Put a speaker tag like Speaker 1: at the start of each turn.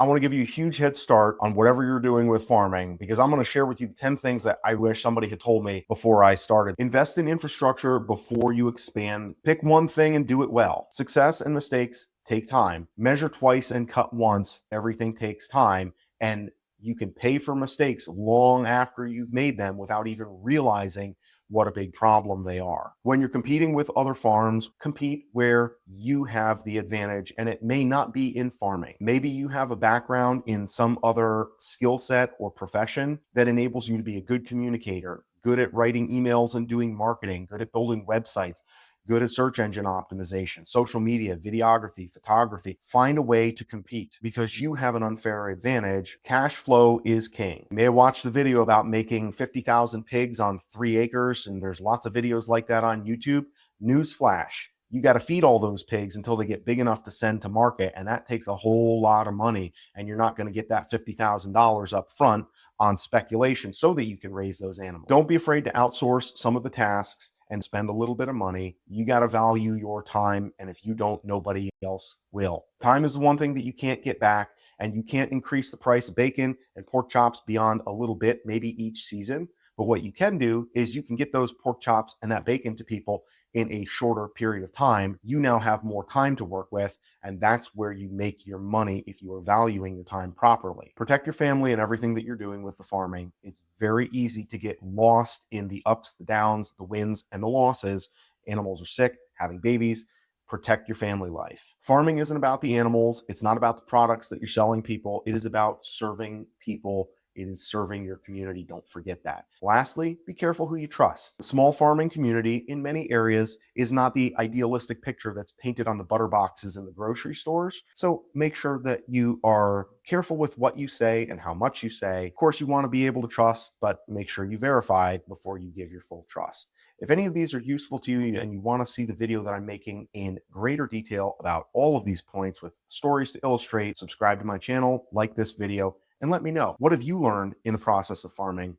Speaker 1: I want to give you a huge head start on whatever you're doing with farming because I'm going to share with you 10 things that I wish somebody had told me before I started. Invest in infrastructure before you expand. Pick one thing and do it well. Success and mistakes take time. Measure twice and cut once. Everything takes time. And you can pay for mistakes long after you've made them without even realizing what a big problem they are. When you're competing with other farms, compete where you have the advantage, and it may not be in farming. Maybe you have a background in some other skill set or profession that enables you to be a good communicator, good at writing emails and doing marketing, good at building websites, good at search engine optimization, social media, videography, photography. Find a way to compete because you have an unfair advantage. Cash flow is king. You may have watched the video about making 50,000 pigs on 3 acres, and there's lots of videos like that on YouTube. Newsflash. You got to feed all those pigs until they get big enough to send to market, and that takes a whole lot of money, and you're not going to get that $50,000 up front on speculation so that you can raise those animals. Don't be afraid to outsource some of the tasks and spend a little bit of money. You got to value your time, and if you don't, nobody else will. Time is the one thing that you can't get back, and you can't increase the price of bacon and pork chops beyond a little bit, maybe each season. But what you can do is you can get those pork chops and that bacon to people in a shorter period of time. You now have more time to work with, and that's where you make your money if you are valuing your time properly. Protect your family and everything that you're doing with the farming. It's very easy to get lost in the ups, the downs, the wins, and the losses. Animals are sick, having babies. Protect your family life. Farming isn't about the animals. It's not about the products that you're selling people. It is about serving people. It is serving your community. Don't forget that. Lastly, be careful who you trust. The small farming community in many areas is not the idealistic picture that's painted on the butter boxes in the grocery stores. So make sure that you are careful with what you say and how much you say. Of course, you want to be able to trust, but make sure you verify before you give your full trust. If any of these are useful to you and you want to see the video that I'm making in greater detail about all of these points with stories to illustrate, subscribe to my channel, like this video, and let me know. What have you learned in the process of farming?